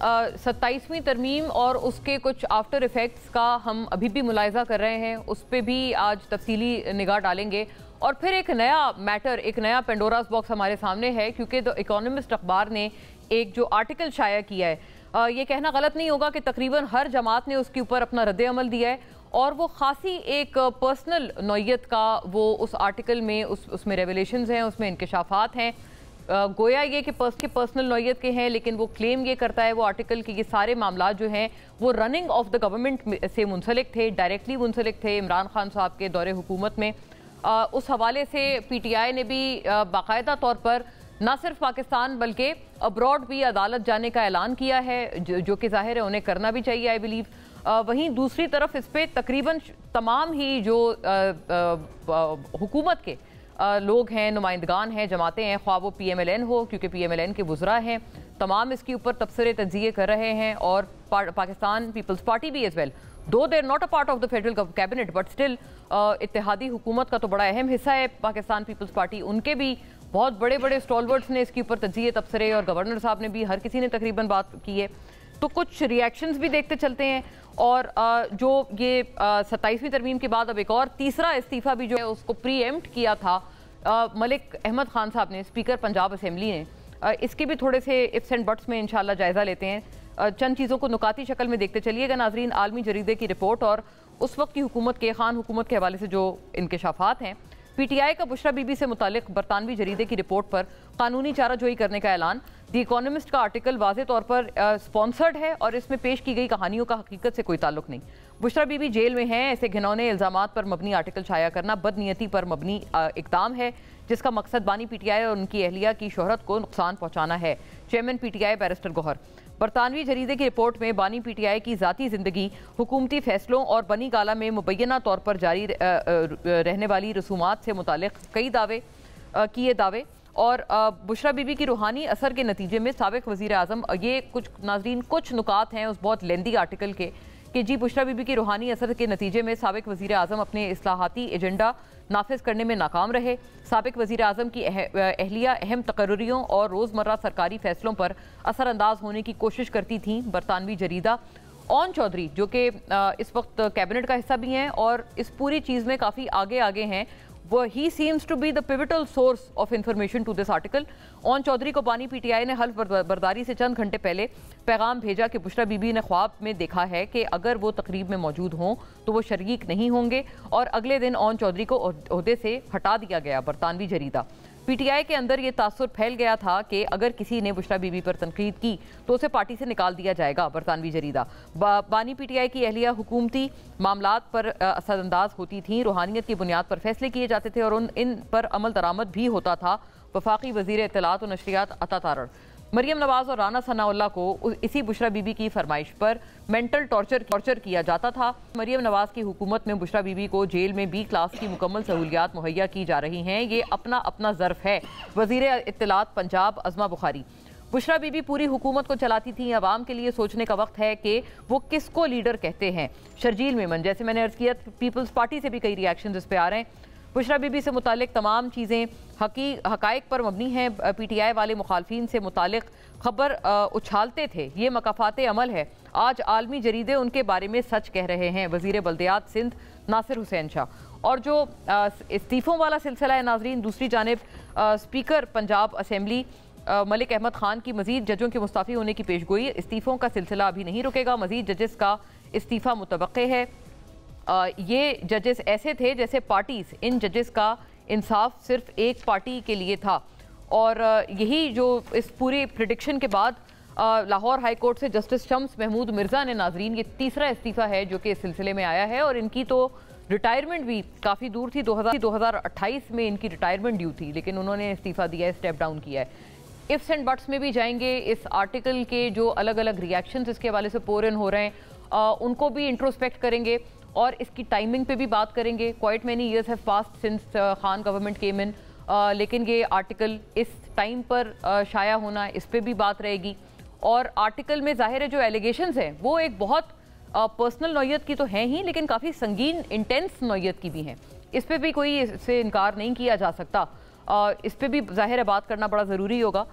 27वीं तरमीम और उसके कुछ आफ्टर इफ़ेक्ट्स का हम अभी भी मुलाहिज़ा कर रहे हैं, उस पर भी आज तफसीली निगाह डालेंगे। और फिर एक नया मैटर, एक नया पेंडोरास बॉक्स हमारे सामने है, क्योंकि द इकोनॉमिस्ट अखबार ने एक जो आर्टिकल शाया किया है, ये कहना गलत नहीं होगा कि तकरीबन हर जमात ने उसके ऊपर अपना रद्द अमल दिया है, और वो खासी एक पर्सनल नौयत का वो उस आर्टिकल में उसमें रेवलेशंस हैं, उसमें इंकशाफात हैं। गोया ये कि पर्सनल नौयत के हैं, लेकिन वो क्लेम ये करता है वो आर्टिकल कि ये सारे मामला जो हैं वो रनिंग ऑफ द गवर्नमेंट से मुंसलिक थे, डायरेक्टली मुंसलिक थे इमरान खान साहब के दौरे हुकूमत में। उस हवाले से PTI ने भी बाकायदा तौर पर न सिर्फ पाकिस्तान बल्कि अब्रॉड भी अदालत जाने का ऐलान किया है, जो कि ज़ाहिर है उन्हें करना भी चाहिए, आई बिलीव। वहीं दूसरी तरफ इस पर तकरीबन तमाम ही जो हुकूमत के लोग हैं, नुमाइंदगान हैं, जमातें हैं, ख्वाह वो PMLN हो, क्योंकि PMLN के वुज़रा हैं, तमाम इसके ऊपर तबसरे तज्ज़िये कर रहे हैं। और पाकिस्तान पीपल्स पार्टी भी as well, though they're not a part of the federal cabinet but still इत्तेहादी हुकूमत का तो बड़ा अहम हिस्सा है पाकिस्तान पीपल्स पार्टी। उनके भी बहुत बड़े बड़े स्टॉलवर्ड्स ने इसके ऊपर तज्ज़िये तबसरे, और गवर्नर साहब ने भी, हर किसी ने तकरीबन बात की है। तो कुछ रिएक्शंस भी देखते चलते हैं। और जो ये 27वीं तरमीम के बाद अब एक और तीसरा इस्तीफ़ा भी जो है उसको प्रीएम्प्ट किया था मलिक अहमद खान साहब ने, स्पीकर पंजाब असेंबली ने। इसके भी थोड़े से इफ्स एंड बट्स में इंशाल्लाह जायज़ा लेते हैं। चंद चीज़ों को नुकाती शक्ल में देखते चलिएगा नाजरीन। आलमी जरीदे की रिपोर्ट और उस वक्त की हुकूमत के खान हुकूमत के हवाले से जो इंकशाफात हैं। PTI का बुशरा बीबी से मुतालिक बरतानवी जरीदे की रिपोर्ट पर कानूनी चाराजोई करने का ऐलान। द इकोनॉमिस्ट का आर्टिकल वाज़े तौर पर स्पॉन्सर्ड है और इसमें पेश की गई कहानियों का हकीकत से कोई ताल्लुक नहीं। बुशरा बीबी जेल में हैं, ऐसे घिनौने इल्ज़ामात पर मबनी आर्टिकल शाया करना बदनीयती पर मबनी इक़दाम है, जिसका मकसद बानी PTI और उनकी अहलिया की शोहरत को नुकसान पहुँचाना है। Chairman PTI barrister Gohar. बरतानवी जरीदे की रिपोर्ट में बानी PTI की ज़ाती ज़िंदगी, हुकूमती फ़ैसलों और बनी गाला में मुबैना तौर पर जारी रहने वाली रसूमात से मुतालिक कई किए दावे और बुशरा बीबी की रूहानी असर के नतीजे में साबिक़ वज़ीर आज़म, ये कुछ नाज़रीन कुछ नुकात हैं उस बहुत लेंदी आर्टिकल के कि जी बुशरा बीबी की रूहानी असर के नतीजे में साबिक़ वज़ीर आज़म अपने इस्लाहाती एजेंडा नाफिज करने में नाकाम रहे। साबिक़ वज़ीर आज़म की अहलिया अहम तकर्रुरियों और रोज़मर्रा सरकारी फ़ैसलों पर असरअंदाज होने की कोशिश करती थीं। बरतानवी जरीदा। ओन चौधरी जो कि इस वक्त कैबिनेट का हिस्सा भी हैं और इस पूरी चीज़ में काफ़ी आगे हैं, वो ही seems to be the pivotal source of information to this article. Aon Chaudhry को बानी PTI ने हल्फ बर्दारी से चंद घंटे पहले पैगाम भेजा कि बुशरा बीबी ने ख्वाब में देखा है कि अगर वो तकरीब में मौजूद हों तो वो शरीक नहीं होंगे, और अगले दिन ओन चौधरी को ओहदे से हटा दिया गया। बरतानवी जरीदा। PTI के अंदर ये तासुर फैल गया था कि अगर किसी ने बुशरा बीबी पर तनकीद की तो उसे पार्टी से निकाल दिया जाएगा। बरतानवी जरीदा। बानी PTI की अहलिया हुकूमती मामलात पर असरअंदाज होती थीं, रूहानियत की बुनियाद पर फैसले किए जाते थे और इन पर अमल दरामद भी होता था। वफाकी वज़ीर इत्तलात और नशरियात अता तारड़। मरियम नवाज और राना सनाउल्लाह को इसी बुशरा बीबी की फरमाइश पर मेंटल टॉर्चर किया जाता था। मरियम नवाज की हुकूमत में बुशरा बीबी को जेल में B क्लास की मुकम्मल सहूलियात मुहैया की जा रही हैं। ये अपना ज़र्फ है। वज़ीर इत्तलात पंजाब अज़मा बुखारी। बुशरा बीबी पूरी हुकूमत को चलाती थी। अवाम के लिए सोचने का वक्त है कि वो किसको लीडर कहते हैं। शर्जील मेमन। जैसे मैंने अर्ज़ किया, पीपल्स पार्टी से भी कई रिएक्शन इस पर आ रहे हैं। बुशरा बीबी से मुतालिक तमाम चीज़ें हक़ाइक़ पर मबनी हैं। PTI वाले मुखालफीन से मुतालिक खबर उछालते थे, ये मकाफ़ाते अमल है। आज आलमी जरीदे उनके बारे में सच कह रहे हैं। वज़ीर बल्दियात सिंध नासिर हुसैन शाह। और जो इस्तीफ़ों वाला सिलसिला है नाजरीन, दूसरी जानिब स्पीकर पंजाब असेंबली मलिक अहमद खान की मज़ीद जजों के मुस्तफ़ी होने की पेशगोई। इस्तीफ़ों का सिलसिला अभी नहीं रुकेगा, मज़ीद जजेस का इस्तीफ़ा मुतवक्के है। ये जजेस ऐसे थे जैसे पार्टीज, इन जजेस का इंसाफ सिर्फ एक पार्टी के लिए था। और यही जो इस पूरी प्रिडिक्शन के बाद लाहौर हाई कोर्ट से जस्टिस शम्स महमूद मिर्ज़ा ने, नाजरीन ये तीसरा इस्तीफ़ा है जो कि इस सिलसिले में आया है, और इनकी तो रिटायरमेंट भी काफ़ी दूर थी। 2028 में इनकी रिटायरमेंट ड्यू थी, लेकिन उन्होंने इस्तीफ़ा दिया है, स्टेप डाउन किया है। इफ्स एंड बट्स में भी जाएंगे। इस आर्टिकल के जो अलग अलग रिएक्शंस इसके हवाले से पोर इन हो रहे हैं, उनको भी इंट्रोस्पेक्ट करेंगे और इसकी टाइमिंग पे भी बात करेंगे। Quite many years have passed since Khan government came in, लेकिन ये आर्टिकल इस टाइम पर शाया होना, इस पे भी बात रहेगी। और आर्टिकल में जाहिर है जो एलिगेशंस हैं वो एक बहुत पर्सनल नौयत की तो हैं ही, लेकिन काफ़ी संगीन इंटेंस नौयत की भी हैं। इस पर भी कोई इससे इनकार नहीं किया जा सकता। इस पर भी जाहिर है बात करना बड़ा ज़रूरी होगा।